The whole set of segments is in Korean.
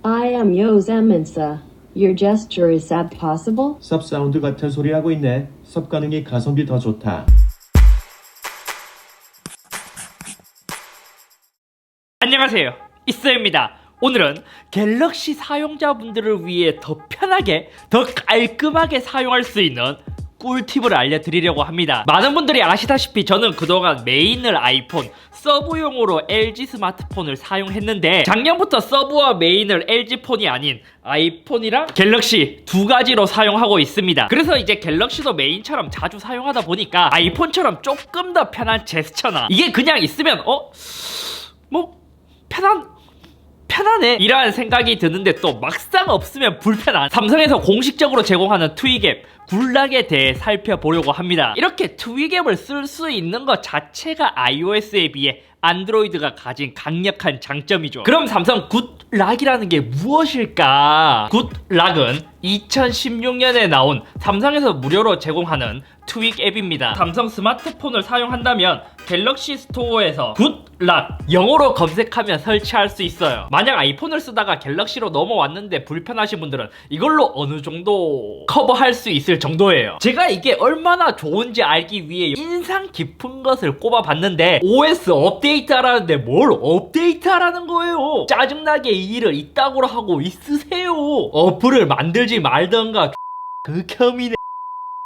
I am Yosemite. Your gesture is that possible? 섭 사운드 같은 소리 하고 있네. 섭 가능이 가성비 더 좋다. 안녕하세요, 이쏘입니다. 오늘은 갤럭시 사용자분들을 위해 더 편하게, 더 깔끔하게 사용할 수 있는 꿀팁을 알려드리려고 합니다. 많은 분들이 아시다시피 저는 그동안 메인을 아이폰, 서브용으로 LG 스마트폰을 사용했는데 작년부터 서브와 메인을 LG폰이 아닌 아이폰이랑 갤럭시 두 가지로 사용하고 있습니다. 그래서 이제 갤럭시도 메인처럼 자주 사용하다 보니까 아이폰처럼 조금 더 편한 제스처나 이게 그냥 있으면 편하네 이라는 생각이 드는데 또 막상 없으면 불편한 삼성에서 공식적으로 제공하는 트윅 앱 굴락에 대해 살펴보려고 합니다. 이렇게 트윅 앱을 쓸 수 있는 것 자체가 iOS에 비해 안드로이드가 가진 강력한 장점이죠. 그럼 삼성 굿락이라는 게 무엇일까? 굿락은 2016년에 나온 삼성에서 무료로 제공하는 트윅 앱입니다. 삼성 스마트폰을 사용한다면 갤럭시 스토어에서 굿락 영어로 검색하면 설치할 수 있어요. 만약 아이폰을 쓰다가 갤럭시로 넘어왔는데 불편하신 분들은 이걸로 어느 정도 커버할 수 있을 정도예요. 제가 이게 얼마나 좋은지 알기 위해 인상 깊은 것을 꼽아봤는데 OS 업데이트하라는데 뭘 업데이트하라는 거예요? 짜증나게 이 일을 이따구로 하고 있으세요. 어플을 만들지 말던가 극혐이네.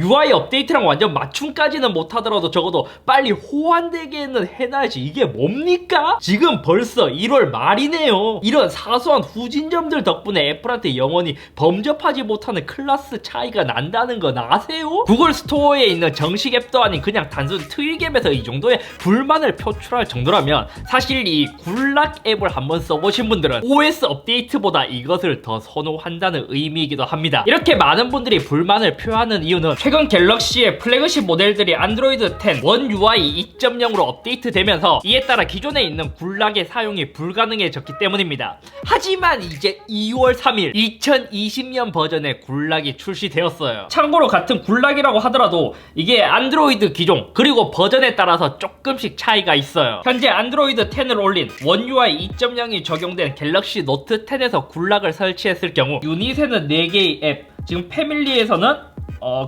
UI 업데이트랑 완전 맞춤까지는 못하더라도 적어도 빨리 호환되게는 해놔야지. 이게 뭡니까? 지금 벌써 1월 말이네요. 이런 사소한 후진점들 덕분에 애플한테 영원히 범접하지 못하는 클래스 차이가 난다는 건 아세요? 구글 스토어에 있는 정식 앱도 아닌 그냥 단순 트윅 앱에서 이 정도의 불만을 표출할 정도라면 사실 이 굴락 앱을 한번 써보신 분들은 OS 업데이트보다 이것을 더 선호한다는 의미이기도 합니다. 이렇게 많은 분들이 불만을 표하는 이유는 최근 갤럭시의 플래그십 모델들이 안드로이드 10 원 UI 2.0으로 업데이트되면서 이에 따라 기존에 있는 굴락의 사용이 불가능해졌기 때문입니다. 하지만 이제 2월 3일 2020년 버전의 굴락이 출시되었어요. 참고로 같은 굴락이라고 하더라도 이게 안드로이드 기종 그리고 버전에 따라서 조금씩 차이가 있어요. 현재 안드로이드 10을 올린 원 UI 2.0이 적용된 갤럭시 노트 10에서 굴락을 설치했을 경우 유닛에는 4개의 앱, 지금 패밀리에서는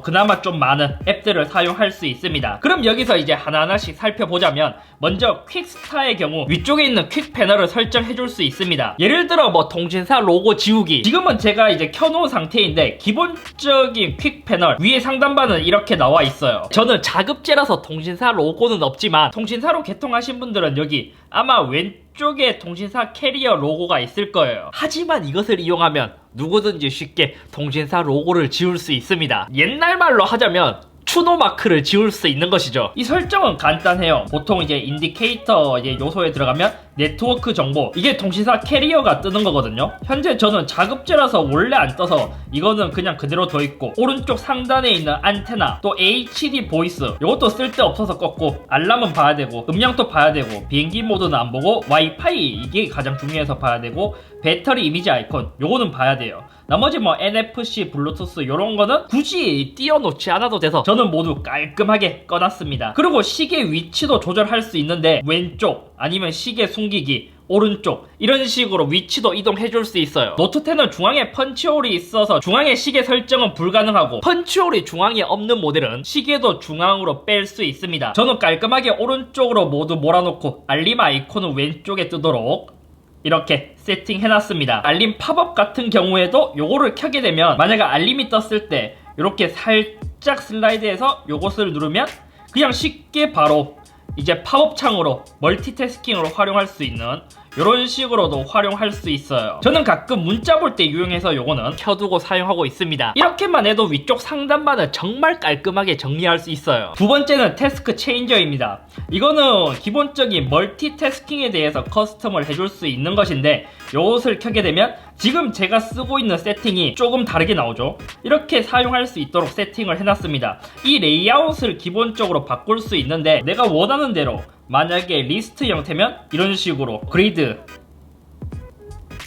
그나마 좀 많은 앱들을 사용할 수 있습니다. 그럼 여기서 이제 하나하나씩 살펴보자면 먼저 퀵스타의 경우 위쪽에 있는 퀵 패널을 설정해 줄 수 있습니다. 예를 들어 통신사 로고 지우기, 지금은 제가 이제 켜놓은 상태인데 기본적인 퀵 패널 위에 상단바는 이렇게 나와 있어요. 저는 자급제라서 통신사 로고는 없지만 통신사로 개통하신 분들은 여기 아마 왼쪽에 통신사 캐리어 로고가 있을 거예요. 하지만 이것을 이용하면 누구든지 쉽게 통신사 로고를 지울 수 있습니다. 옛날 말로 하자면 추노 마크를 지울 수 있는 것이죠. 이 설정은 간단해요. 보통 이제 인디케이터 요소에 들어가면 네트워크 정보, 이게 통신사 캐리어가 뜨는 거거든요. 현재 저는 자급제라서 원래 안 떠서 이거는 그냥 그대로 더 있고, 오른쪽 상단에 있는 안테나, 또 HD 보이스 이것도 쓸데없어서 껐고, 알람은 봐야 되고, 음량도 봐야 되고, 비행기 모드는 안 보고, 와이파이 이게 가장 중요해서 봐야 되고, 배터리 이미지 아이콘 요거는 봐야 돼요. 나머지 NFC, 블루투스 요런 거는 굳이 띄워놓지 않아도 돼서 저는 모두 깔끔하게 꺼놨습니다. 그리고 시계 위치도 조절할 수 있는데 왼쪽 아니면 시계 숨기기, 오른쪽 이런 식으로 위치도 이동해줄 수 있어요. 노트 10은 중앙에 펀치홀이 있어서 중앙에 시계 설정은 불가능하고, 펀치홀이 중앙에 없는 모델은 시계도 중앙으로 뺄 수 있습니다. 저는 깔끔하게 오른쪽으로 모두 몰아놓고 알림 아이콘은 왼쪽에 뜨도록 이렇게 세팅해놨습니다. 알림 팝업 같은 경우에도 요거를 켜게 되면 만약에 알림이 떴을 때 이렇게 살짝 슬라이드해서 요것을 누르면 그냥 쉽게 바로 이제 팝업 창으로 멀티태스킹으로 활용할 수 있는 이런 식으로도 활용할 수 있어요. 저는 가끔 문자 볼 때 유용해서 요거는 켜두고 사용하고 있습니다. 이렇게만 해도 위쪽 상단바는 정말 깔끔하게 정리할 수 있어요. 두 번째는 태스크 체인저입니다. 이거는 기본적인 멀티태스킹에 대해서 커스텀을 해줄 수 있는 것인데 요것을 켜게 되면 지금 제가 쓰고 있는 세팅이 조금 다르게 나오죠. 이렇게 사용할 수 있도록 세팅을 해놨습니다. 이 레이아웃을 기본적으로 바꿀 수 있는데 내가 원하는 대로, 만약에 리스트 형태면 이런 식으로 그리드,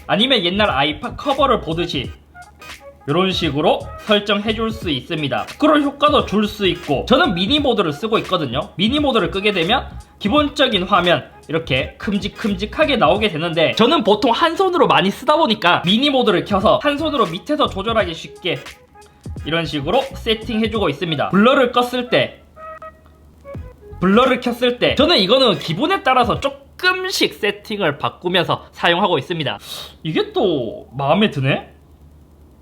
아니면 옛날 아이팟 커버를 보듯이 이런 식으로 설정해 줄 수 있습니다. 스크롤 효과도 줄 수 있고, 저는 미니 모드를 쓰고 있거든요. 미니 모드를 끄게 되면 기본적인 화면 이렇게 큼직큼직하게 나오게 되는데, 저는 보통 한 손으로 많이 쓰다 보니까 미니 모드를 켜서 한 손으로 밑에서 조절하기 쉽게 이런 식으로 세팅해주고 있습니다. 블러를 껐을 때, 블러를 켰을 때 저는 이거는 기본에 따라서 조금씩 세팅을 바꾸면서 사용하고 있습니다. 이게 또 마음에 드네?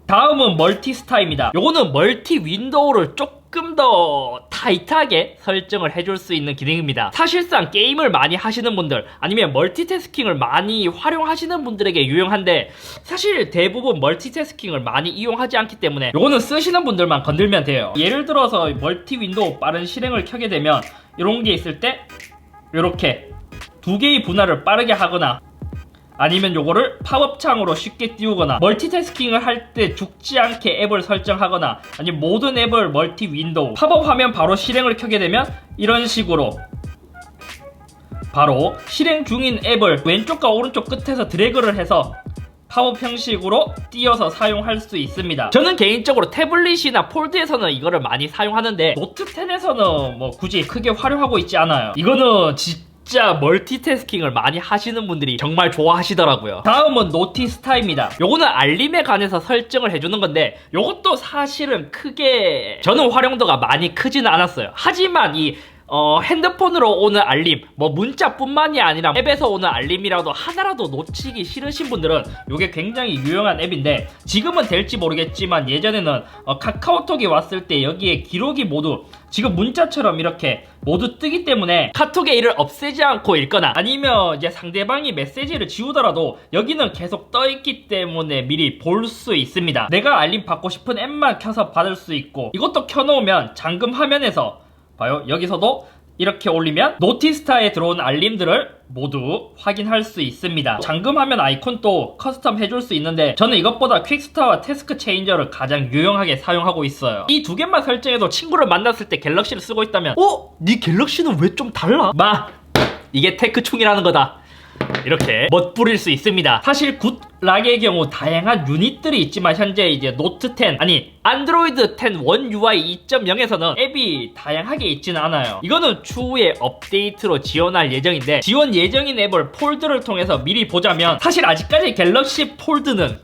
다음은 멀티스타입니다. 요거는 멀티 윈도우를 조금 더 타이트하게 설정을 해줄 수 있는 기능입니다. 사실상 게임을 많이 하시는 분들, 아니면 멀티태스킹을 많이 활용하시는 분들에게 유용한데, 사실 대부분 멀티태스킹을 많이 이용하지 않기 때문에 요거는 쓰시는 분들만 건들면 돼요. 예를 들어서 멀티 윈도우 빠른 실행을 켜게 되면 이런 게 있을 때 요렇게 두 개의 분할을 빠르게 하거나, 아니면 요거를 팝업 창으로 쉽게 띄우거나, 멀티태스킹을 할 때 죽지 않게 앱을 설정하거나, 아니면 모든 앱을 멀티 윈도우, 팝업 화면 바로 실행을 켜게 되면 이런 식으로 바로 실행 중인 앱을 왼쪽과 오른쪽 끝에서 드래그를 해서 팝업 형식으로 띄어서 사용할 수 있습니다. 저는 개인적으로 태블릿이나 폴드에서는 이거를 많이 사용하는데, 노트 10에서는 뭐 굳이 크게 활용하고 있지 않아요. 이거는 진짜 멀티태스킹을 많이 하시는 분들이 정말 좋아하시더라고요. 다음은 노티스타입니다. 요거는 알림에 관해서 설정을 해주는 건데, 요것도 사실은 크게 저는 활용도가 많이 크지는 않았어요. 하지만 이 핸드폰으로 오는 알림, 뭐 문자뿐만이 아니라 앱에서 오는 알림이라도 하나라도 놓치기 싫으신 분들은 이게 굉장히 유용한 앱인데, 지금은 될지 모르겠지만 예전에는 카카오톡이 왔을 때 여기에 기록이 모두 지금 문자처럼 이렇게 모두 뜨기 때문에 카톡의 일을 없애지 않고 읽거나, 아니면 이제 상대방이 메시지를 지우더라도 여기는 계속 떠있기 때문에 미리 볼 수 있습니다. 내가 알림 받고 싶은 앱만 켜서 받을 수 있고, 이것도 켜놓으면 잠금 화면에서 봐요, 여기서도 이렇게 올리면 노티스타에 들어온 알림들을 모두 확인할 수 있습니다. 잠금화면 아이콘도 커스텀 해줄 수 있는데, 저는 이것보다 퀵스타와 태스크 체인저를 가장 유용하게 사용하고 있어요. 이 두 개만 설정해도 친구를 만났을 때 갤럭시를 쓰고 있다면, 네 갤럭시는 왜 좀 달라? 이게 테크충이라는 거다, 이렇게 멋부릴 수 있습니다. 사실 굿락의 경우 다양한 유닛들이 있지만, 현재 이제 노트 10, 아니 안드로이드 10 원 UI 2.0에서는 앱이 다양하게 있지는 않아요. 이거는 추후에 업데이트로 지원할 예정인데, 지원 예정인 앱을 폴드를 통해서 미리 보자면, 사실 아직까지 갤럭시 폴드는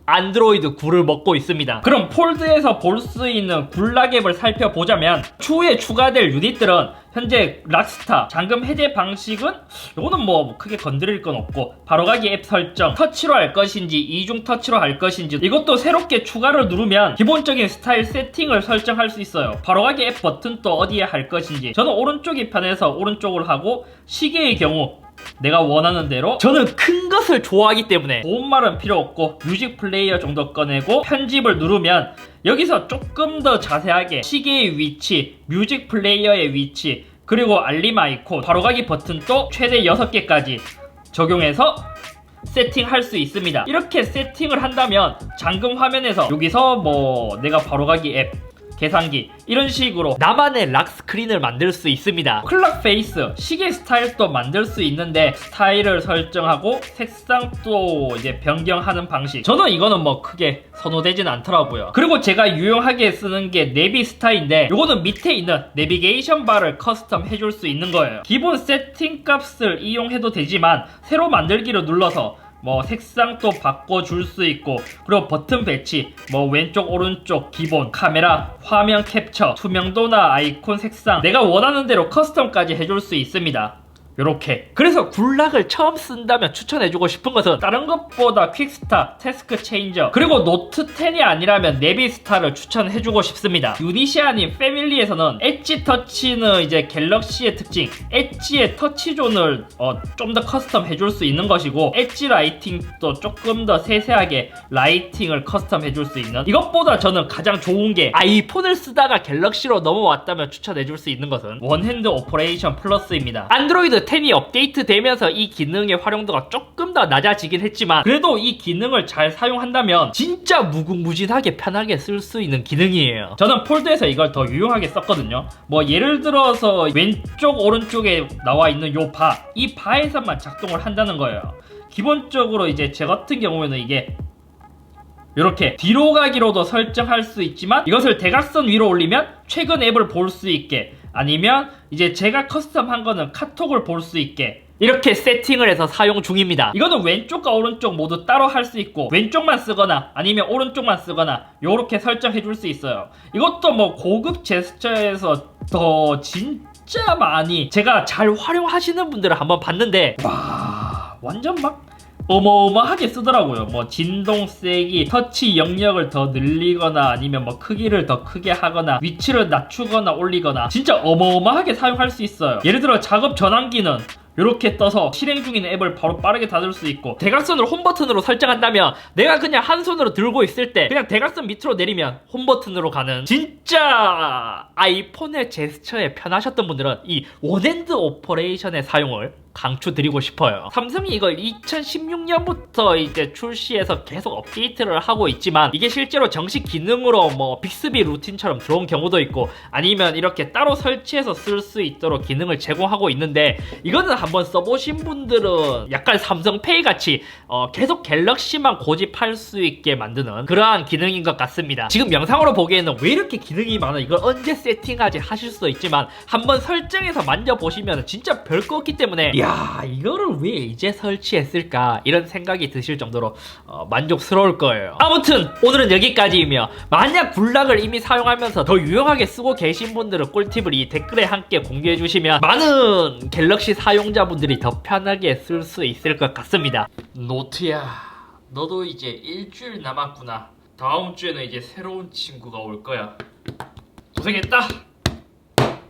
안드로이드 9를 먹고 있습니다. 그럼 폴드에서 볼 수 있는 굿락 앱을 살펴보자면, 추후에 추가될 유닛들은 현재 락스타, 잠금 해제 방식은 이거는 뭐 크게 건드릴 건 없고, 바로가기 앱 설정, 터치로 할 것인지 이중 터치로 할 것인지, 이것도 새롭게 추가를 누르면 기본적인 스타일 세팅을 설정할 수 있어요. 바로가기 앱 버튼도 어디에 할 것인지, 저는 오른쪽이 편해서 오른쪽을 하고, 시계의 경우 내가 원하는 대로, 저는 큰 것을 좋아하기 때문에 고음말은 필요 없고 뮤직 플레이어 정도 꺼내고 편집을 누르면 여기서 조금 더 자세하게 시계의 위치, 뮤직 플레이어의 위치, 그리고 알림 아이콘, 바로가기 버튼도 최대 6개까지 적용해서 세팅할 수 있습니다. 이렇게 세팅을 한다면 잠금 화면에서 여기서 뭐 내가 바로가기 앱, 계산기, 이런 식으로 나만의 락 스크린을 만들 수 있습니다. 클럭 페이스, 시계 스타일도 만들 수 있는데, 스타일을 설정하고 색상도 이제 변경하는 방식, 저는 이거는 뭐 크게 선호되진 않더라고요. 그리고 제가 유용하게 쓰는 게 내비스타인데, 요거는 밑에 있는 내비게이션 바를 커스텀 해줄 수 있는 거예요. 기본 세팅 값을 이용해도 되지만, 새로 만들기로 눌러서 뭐 색상도 바꿔줄 수 있고, 그리고 버튼 배치, 뭐 왼쪽 오른쪽 기본, 카메라, 화면 캡처, 투명도나 아이콘 색상, 내가 원하는 대로 커스텀까지 해줄 수 있습니다. 요렇게. 그래서 굿락을 처음 쓴다면 추천해주고 싶은 것은 다른 것보다 퀵스타, 태스크 체인저, 그리고 노트 10이 아니라면 내비스타를 추천해주고 싶습니다. 유닛이 아닌 패밀리에서는 엣지 터치는 이제 갤럭시의 특징, 엣지의 터치존을 좀 더 커스텀 해줄 수 있는 것이고, 엣지 라이팅도 조금 더 세세하게 라이팅을 커스텀 해줄 수 있는, 이것보다 저는 가장 좋은 게, 아이폰을 쓰다가 갤럭시로 넘어왔다면 추천해줄 수 있는 것은 원핸드 오퍼레이션 플러스입니다. 안드로이드 10이 업데이트 되면서 이 기능의 활용도가 조금 더 낮아지긴 했지만, 그래도 이 기능을 잘 사용한다면 진짜 무궁무진하게 편하게 쓸 수 있는 기능이에요. 저는 폴드에서 이걸 더 유용하게 썼거든요. 뭐 예를 들어서 왼쪽 오른쪽에 나와 있는 요 바, 이 바에서만 작동을 한다는 거예요. 기본적으로 이제 제 같은 경우에는 이게 이렇게 뒤로 가기로도 설정할 수 있지만, 이것을 대각선 위로 올리면 최근 앱을 볼 수 있게, 아니면 이제 제가 커스텀한 거는 카톡을 볼 수 있게, 이렇게 세팅을 해서 사용 중입니다. 이거는 왼쪽과 오른쪽 모두 따로 할 수 있고 왼쪽만 쓰거나 아니면 오른쪽만 쓰거나 요렇게 설정해 줄 수 있어요. 이것도 뭐 고급 제스처에서 더 진짜 많이 제가 잘 활용하시는 분들을 한번 봤는데 와 완전 막 어마어마하게 쓰더라고요. 뭐 진동 세기, 터치 영역을 더 늘리거나 아니면 뭐 크기를 더 크게 하거나 위치를 낮추거나 올리거나 진짜 어마어마하게 사용할 수 있어요. 예를 들어 작업 전환기는 이렇게 떠서 실행 중인 앱을 바로 빠르게 닫을 수 있고 대각선을 홈 버튼으로 설정한다면 내가 그냥 한 손으로 들고 있을 때 그냥 대각선 밑으로 내리면 홈 버튼으로 가는 진짜 아이폰의 제스처에 편하셨던 분들은 이 원핸드 오퍼레이션의 사용을 강추드리고 싶어요. 삼성이 이걸 2016년부터 이제 출시해서 계속 업데이트를 하고 있지만 이게 실제로 정식 기능으로 뭐 빅스비 루틴처럼 들어온 경우도 있고 아니면 이렇게 따로 설치해서 쓸 수 있도록 기능을 제공하고 있는데 이거는 한번 써보신 분들은 약간 삼성페이 같이 계속 갤럭시만 고집할 수 있게 만드는 그러한 기능인 것 같습니다. 지금 영상으로 보기에는 왜 이렇게 기능이 많아 이걸 언제 세팅하지 하실 수도 있지만 한번 설정해서 만져보시면 진짜 별거 없기 때문에 야 이거를 왜 이제 설치했을까 이런 생각이 드실 정도로 만족스러울 거예요. 아무튼 오늘은 여기까지이며 만약 굴락을 이미 사용하면서 더 유용하게 쓰고 계신 분들은 꿀팁을 이 댓글에 함께 공유해 주시면 많은 갤럭시 사용자분들이 더 편하게 쓸 수 있을 것 같습니다. 노트야 너도 이제 일주일 남았구나. 다음 주에는 이제 새로운 친구가 올 거야. 고생했다.